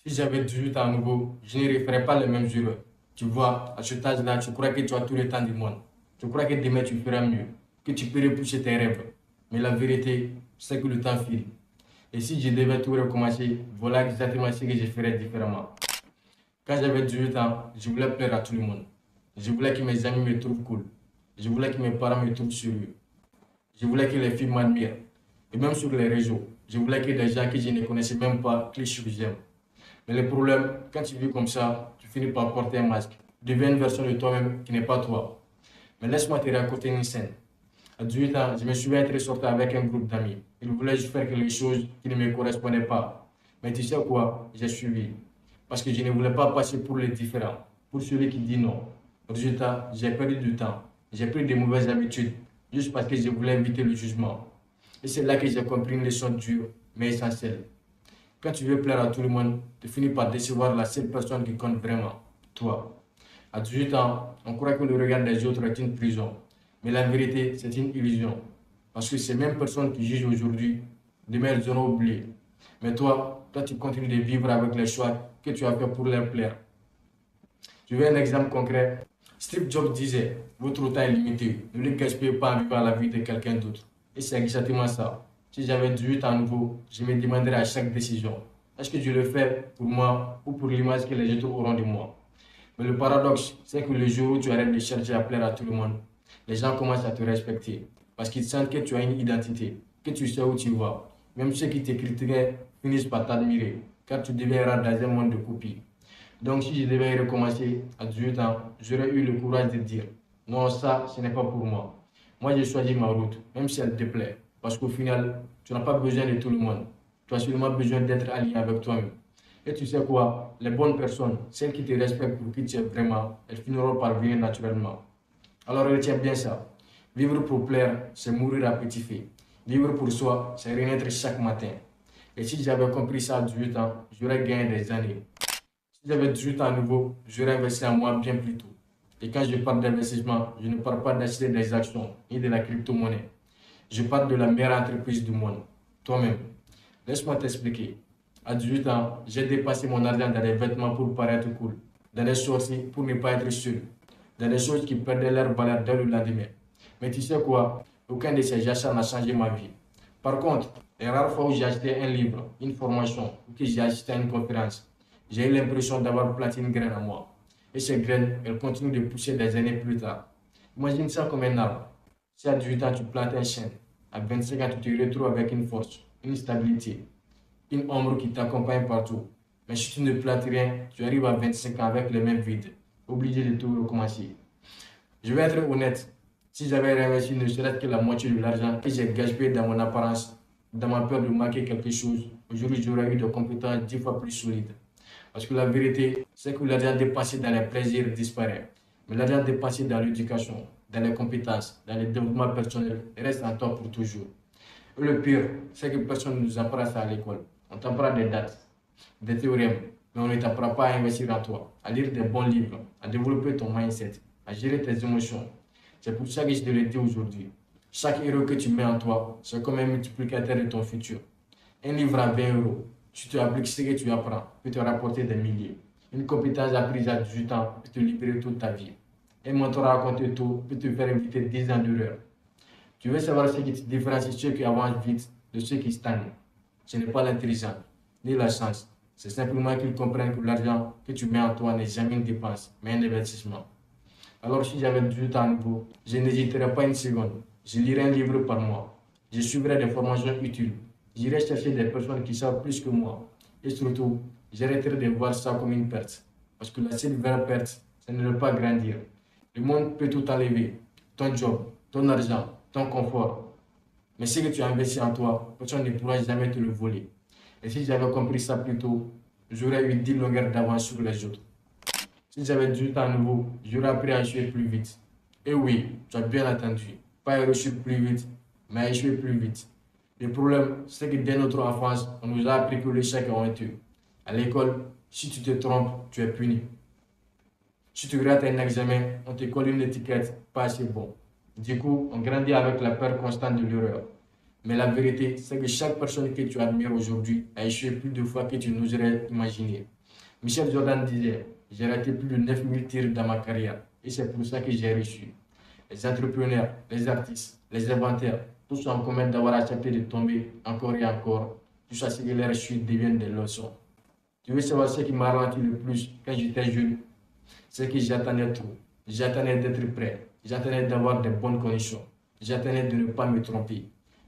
Si j'avais 18 ans à nouveau, je ne referais pas les mêmes erreurs. Tu vois, à cet âge-là, tu crois que tu as tout le temps du monde. Tu crois que demain tu feras mieux, que tu peux repousser tes rêves. Mais la vérité, c'est que le temps file. Et si je devais tout recommencer, voilà exactement ce que je ferais différemment. Quand j'avais 18 ans, je voulais plaire à tout le monde. Je voulais que mes amis me trouvent cool. Je voulais que mes parents me trouvent sérieux. Je voulais que les filles m'admirent. Et même sur les réseaux, je voulais que des gens que je ne connaissais même pas clichent sur j'aime. Mais le problème, quand tu vis comme ça, tu finis par porter un masque. Tu deviens une version de toi-même qui n'est pas toi. Mais laisse-moi te raconter une scène. À 18 ans, je me souviens être sorti avec un groupe d'amis. Ils voulaient juste faire quelque chose qui ne me correspondait pas. Mais tu sais quoi? J'ai suivi. Parce que je ne voulais pas passer pour les différents, pour celui qui dit non. Résultat, j'ai perdu du temps. J'ai pris de mauvaises habitudes, juste parce que je voulais éviter le jugement. Et c'est là que j'ai compris une leçon dure, mais essentielle. Quand tu veux plaire à tout le monde, tu finis par décevoir la seule personne qui compte vraiment, toi. À 18 ans, on croit que le regard des autres est une prison. Mais la vérité, c'est une illusion. Parce que ces mêmes personnes qui jugent aujourd'hui, demain elles auront oublié. Mais toi, tu continues de vivre avec les choix que tu as fait pour leur plaire. Je veux un exemple concret. Steve Jobs disait, votre temps est limité. Ne le gaspillez pas en vivant la vie de quelqu'un d'autre. Et c'est exactement ça. Si j'avais 18 ans à nouveau, je me demanderais à chaque décision, est-ce que je le fais pour moi ou pour l'image que les autres auront de moi? Mais le paradoxe, c'est que le jour où tu arrêtes de chercher à plaire à tout le monde, les gens commencent à te respecter. Parce qu'ils sentent que tu as une identité, que tu sais où tu vas. Même ceux qui te critiquaient finissent par t'admirer, car tu deviens rare dans un monde de copies. Donc si je devais recommencer à 18 ans, j'aurais eu le courage de dire, non, ça, ce n'est pas pour moi. Moi, j'ai choisi ma route, même si elle te plaît. Parce qu'au final, tu n'as pas besoin de tout le monde. Tu as seulement besoin d'être aligné avec toi-même. Et tu sais quoi? Les bonnes personnes, celles qui te respectent pour qui tu es vraiment, elles finiront par venir naturellement. Alors retiens bien ça. Vivre pour plaire, c'est mourir à petit feu. Vivre pour soi, c'est renaître chaque matin. Et si j'avais compris ça à 18 ans, j'aurais gagné des années. Si j'avais 18 ans à nouveau, j'aurais investi en moi bien plus tôt. Et quand je parle d'investissement, je ne parle pas d'acheter des actions ni de la crypto-monnaie. Je parle de la meilleure entreprise du monde, toi-même. Laisse-moi t'expliquer. À 18 ans, j'ai dépassé mon argent dans des vêtements pour paraître cool, dans des sorties pour ne pas être seul, dans des choses qui perdaient leur valeur dès le lendemain. Mais tu sais quoi? Aucun de ces achats n'a changé ma vie. Par contre, les rares fois où j'ai acheté un livre, une formation, ou que j'ai assisté à une conférence, j'ai eu l'impression d'avoir planté une graine en moi. Et ces graines, elles continuent de pousser des années plus tard. Imagine ça comme un arbre. Si à 18 ans tu plantes un chêne, à 25 ans tu te retrouves avec une force, une stabilité, une ombre qui t'accompagne partout. Mais si tu ne plantes rien, tu arrives à 25 ans avec les mêmes vides, obligé de tout recommencer. Je vais être honnête, si j'avais réinvesti ne serait-ce que la moitié de l'argent que j'ai gaspillé dans mon apparence, dans ma peur de manquer quelque chose, aujourd'hui j'aurais eu des compétences 10 fois plus solides. Parce que la vérité, c'est que l'argent dépensé dans les plaisirs disparaît. Mais l'argent dépensé dans l'éducation, dans les compétences, dans le développement personnel, reste en toi pour toujours. Et le pire, c'est que personne ne nous apprend ça à l'école. On t'apprend des dates, des théorèmes, mais on ne t'apprend pas à investir en toi, à lire des bons livres, à développer ton mindset, à gérer tes émotions. C'est pour ça que je te le dis aujourd'hui. Chaque euro que tu mets en toi, c'est comme un multiplicateur de ton futur. Un livre à 20 euros, si tu appliques ce que tu apprends, peut te rapporter des milliers. Une compétence apprise à 18 ans peut te libérer toute ta vie. Un mentor à raconter tout peut te faire éviter 10 ans d'erreur. Tu veux savoir ce qui te différencie ceux qui avancent vite de ceux qui stagnent. Ce n'est pas l'intelligence, ni la chance. C'est simplement qu'ils comprennent que l'argent que tu mets en toi n'est jamais une dépense, mais un investissement. Alors si j'avais 18 ans à nouveau, je n'hésiterais pas une seconde. Je lirais un livre par mois. Je suivrais des formations utiles. J'irais chercher des personnes qui savent plus que moi. Et surtout, j'arrêterai de voir ça comme une perte. Parce que la seule vraie perte, c'est de ne pas grandir. Le monde peut tout enlever. Ton job, ton argent, ton confort. Mais ce que tu as investi en toi, personne ne pourra jamais te le voler. Et si j'avais compris ça plus tôt, j'aurais eu 10 longueurs d'avance sur les autres. Si j'avais du temps à nouveau, j'aurais appris à échouer plus vite. Et oui, tu as bien entendu. Pas à réussir plus vite, mais à échouer plus vite. Le problème, c'est que dès notre enfance, on nous a appris que l'échec est honteux. À l'école, si tu te trompes, tu es puni. Si tu rates un examen, on te colle une étiquette pas assez bon. Du coup, on grandit avec la peur constante de l'erreur. Mais la vérité, c'est que chaque personne que tu admires aujourd'hui a échoué plus de fois que tu n'oserais imaginer. Michel Jordan disait, j'ai raté plus de 9000 tirs dans ma carrière et c'est pour ça que j'ai réussi. Les entrepreneurs, les artistes, les inventeurs, tous ont en commun d'avoir accepté de tomber encore et encore, jusqu'à ce que leurs chutes deviennent des leçons. Tu veux savoir ce qui m'a ralenti le plus quand j'étais jeune? C'est que j'attendais trop. J'attendais d'être prêt. J'attendais d'avoir de bonnes conditions. J'attendais de ne pas me tromper.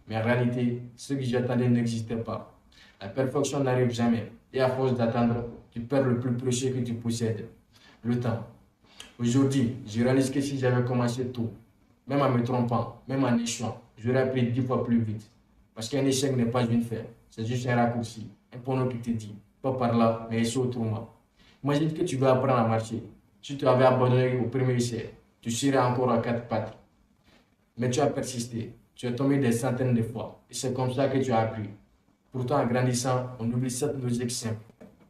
Mais en réalité, ce que j'attendais n'existait pas. La perfection n'arrive jamais. Et à force d'attendre, tu perds le plus précieux que tu possèdes, le temps. Aujourd'hui, je réalise que si j'avais commencé tôt, même en me trompant, même en échouant, j'aurais appris 10 fois plus vite. Parce qu'un échec n'est pas une fin, c'est juste un raccourci, un panneau qui te dit, pas par là, mais essaie autrement. Imagine que tu veux apprendre à marcher. Si tu avais abandonné au premier essai, tu serais encore à quatre pattes. Mais tu as persisté, tu es tombé des centaines de fois, et c'est comme ça que tu as appris. Pourtant, en grandissant, on oublie cette logique simple.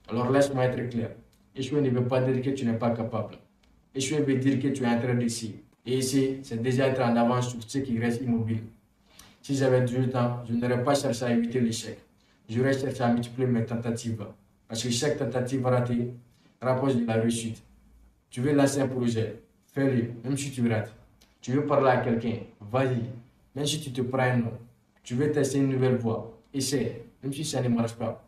Alors laisse-moi être clair. Échouer ne veut pas dire que tu n'es pas capable. Échouer veut dire que tu es en train d'essayer. Et essayer, c'est déjà être en avance sur ceux qui restent immobiles. Si j'avais 18 ans, je n'aurais pas cherché à éviter l'échec. J'aurais cherché à multiplier mes tentatives. Parce que chaque tentative ratée rapproche de la réussite. Tu veux lancer un projet, fais-le, même si tu rates. Tu veux parler à quelqu'un, vas-y, même si tu te prends un nom. Tu veux tester une nouvelle voie, essaie, même si ça ne marche pas.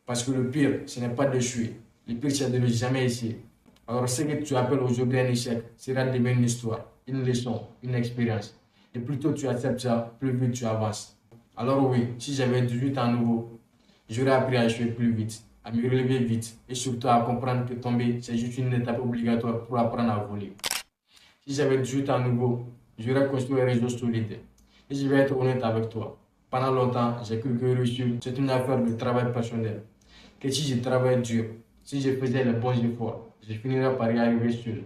Parce que le pire, ce n'est pas d'échouer. Le pire, c'est de ne jamais essayer. Alors, ce que tu appelles aujourd'hui un échec sera demain une histoire, une leçon, une expérience. Et plus tôt tu acceptes ça, plus vite tu avances. Alors oui, si j'avais 18 ans nouveau, j'aurais appris à échouer plus vite, à me relever vite et surtout à comprendre que tomber, c'est juste une étape obligatoire pour apprendre à voler. Si j'avais 18 ans nouveau, j'aurais construit un réseau solide. Et je vais être honnête avec toi. Pendant longtemps, j'ai cru que réussir, c'est une affaire de travail personnel. Que si je travaille dur, si je faisais les bons efforts, je finirais par y arriver seul.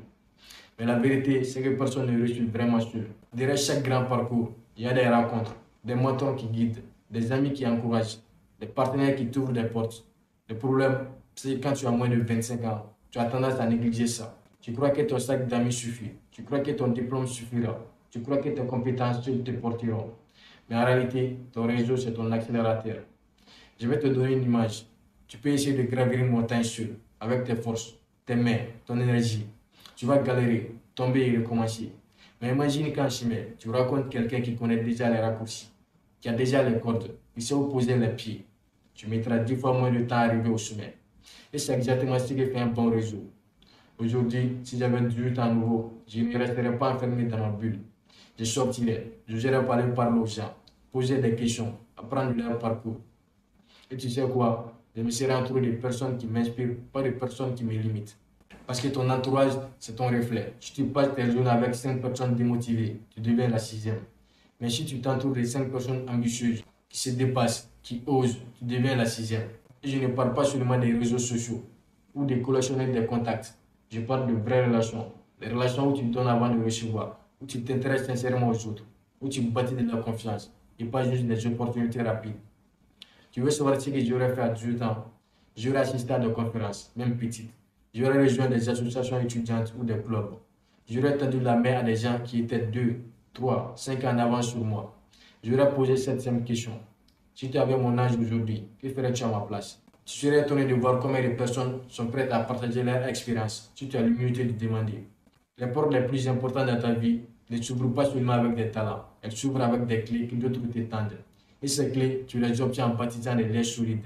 Mais la vérité, c'est que personne ne réussit vraiment seul. Derrière chaque grand parcours, il y a des rencontres, des mentors qui guident, des amis qui encouragent, des partenaires qui t'ouvrent des portes. Le problème, c'est que quand tu as moins de 25 ans, tu as tendance à négliger ça. Tu crois que ton sac d'amis suffit. Tu crois que ton diplôme suffira. Tu crois que tes compétences te porteront. Mais en réalité, ton réseau, c'est ton accélérateur. Je vais te donner une image. Tu peux essayer de gravir une montagne seul, avec tes forces, tes mains, ton énergie. Tu vas galérer, tomber et recommencer. Mais imagine qu'en chemin, tu rencontres quelqu'un qui connaît déjà les raccourcis, qui a déjà les cordes, qui sait où poser les pieds. Tu mettras 10 fois moins de temps à arriver au sommet. Et c'est exactement ce qui fait un bon réseau. Aujourd'hui, si j'avais 18 ans nouveau, je ne resterais pas enfermé dans ma bulle. Je sortirais, je serais parler parler aux gens, poser des questions, apprendre leur parcours. Et tu sais quoi? Je me serais entouré de personnes qui m'inspirent, pas de personnes qui me limitent. Parce que ton entourage, c'est ton reflet. Si tu passes tes journées avec 5 personnes démotivées, tu deviens la sixième. Mais si tu t'entoures de 5 personnes ambitieuses, qui se dépassent, qui osent, tu deviens la sixième. Et je ne parle pas seulement des réseaux sociaux ou des collectionneurs des contacts. Je parle de vraies relations. Les relations où tu donnes avant de recevoir, où tu t'intéresses sincèrement aux autres, où tu bâtis de la confiance et pas juste des opportunités rapides. Tu veux savoir ce que j'aurais fait à 18 ans? J'aurais assisté à des conférences, même petites. J'aurais rejoint des associations étudiantes ou des clubs. J'aurais tendu la main à des gens qui étaient 2, 3, 5 ans en avance sur moi. J'aurais posé cette simple question. Si tu avais mon âge aujourd'hui, que ferais-tu à ma place? Tu serais étonné de voir combien de personnes sont prêtes à partager leur expérience si tu as l'humilité de demander. Les portes les plus importantes dans ta vie ne s'ouvrent pas seulement avec des talents, elles s'ouvrent avec des clés que d'autres t'étendent. Et ces clés, tu les obtiens en bâtissant des liens solides.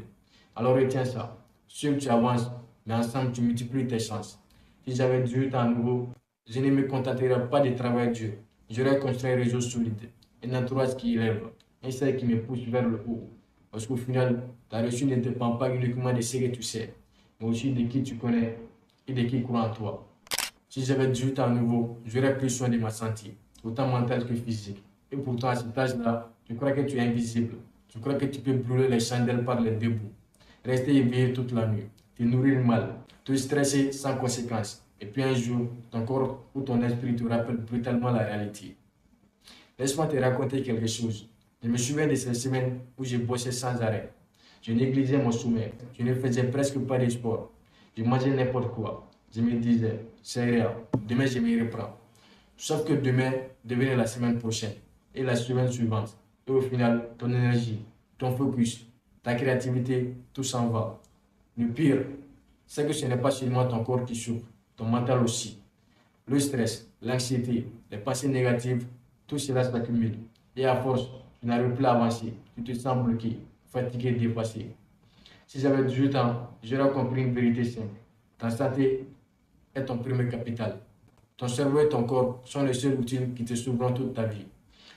Alors retiens ça. Seul tu avances, mais ensemble tu multiplies tes chances. Si j'avais 18 ans à nouveau, je ne me contenterais pas de travailler dur. J'aurais construit un réseau solide, un entourage qui élève, un cercle qui me pousse vers le haut. Parce qu'au final, ta réussite ne dépend pas uniquement de ce que tu sais, mais aussi de qui tu connais et de qui croit en toi. Si j'avais 18 ans à nouveau, j'aurais plus soin de ma santé, autant mentale que physique. Et pourtant, à cet âge-là, tu crois que tu es invisible. Tu crois que tu peux brûler les chandelles par les deux bouts. Rester éveillé toute la nuit, te nourrir mal, te stresser sans conséquence. Et puis un jour, ton corps ou ton esprit te rappelle brutalement la réalité. Laisse-moi te raconter quelque chose. Je me souviens de ces semaines où je bossais sans arrêt. Je négligeais mon sommeil. Je ne faisais presque pas de sport. Je mangeais n'importe quoi. Je me disais, c'est rien, demain je me reprends. Sauf que demain devenait la semaine prochaine et la semaine suivante. Et au final, ton énergie, ton focus, ta créativité, tout s'en va. Le pire, c'est que ce n'est pas seulement ton corps qui souffre, ton mental aussi. Le stress, l'anxiété, les pensées négatives, tout cela s'accumule. Et à force, tu n'arrives plus à avancer, tu te sens bloqué, fatigué, dépassé. Si j'avais 18 ans, j'aurais compris une vérité simple. Ta santé est ton premier capital. Ton cerveau et ton corps sont les seuls outils qui te sauveront toute ta vie.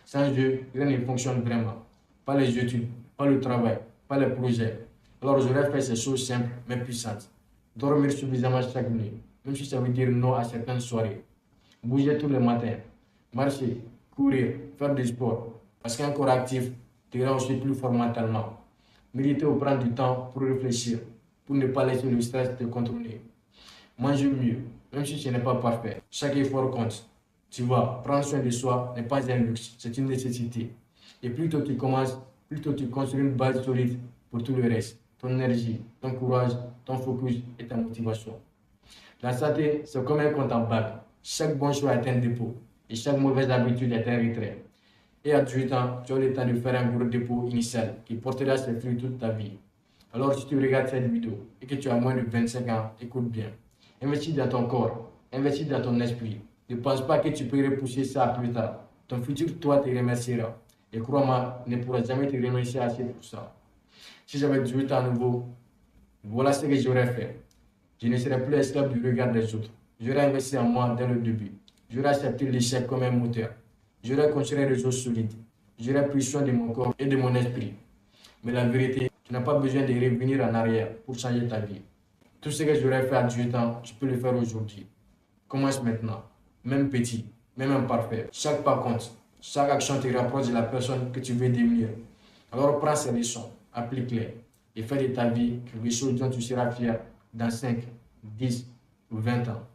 Sans eux, rien ne fonctionne vraiment. Pas les études, pas le travail, pas les projets. Alors j'aurais fait ces choses simples mais puissantes. Dormir suffisamment chaque nuit, même si ça veut dire non à certaines soirées. Bouger tous les matins, marcher, courir, faire du sport. Parce qu'un corps actif te rend aussi plus fort mentalement. Méditer ou prendre du temps pour réfléchir, pour ne pas laisser le stress te contrôler. Manger mieux, même si ce n'est pas parfait. Chaque effort compte. Tu vois, prendre soin de soi n'est pas un luxe, c'est une nécessité. Et plus tôt tu commences, plus tôt tu construis une base solide pour tout le reste. Ton énergie, ton courage, ton focus et ta motivation. La santé, c'est comme un compte en banque. Chaque bon choix est un dépôt et chaque mauvaise habitude est un retrait. Et à 18 ans, tu as le temps de faire un gros dépôt initial qui portera ses fruits toute ta vie. Alors, si tu regardes cette vidéo et que tu as moins de 25 ans, écoute bien. Investis dans ton corps, investis dans ton esprit. Ne pense pas que tu peux repousser ça plus tard. Ton futur, toi, te remerciera. Et crois-moi, ne pourra jamais te remercier assez pour ça. Si j'avais 18 ans à nouveau, voilà ce que j'aurais fait. Je ne serais plus esclave du regard des autres. J'aurais investi en moi dès le début. J'aurais accepté l'échec comme un moteur. J'aurais construit un réseau solide. J'aurais pris soin de mon corps et de mon esprit. Mais la vérité, tu n'as pas besoin de revenir en arrière pour changer ta vie. Tout ce que j'aurais fait à 18 ans, tu peux le faire aujourd'hui. Commence maintenant. Même petit, même imparfait. Chaque pas compte. Chaque action te rapproche de la personne que tu veux devenir. Alors prends ces leçons, applique-les et fais de ta vie quelque chose dont tu seras fier dans 5, 10 ou 20 ans.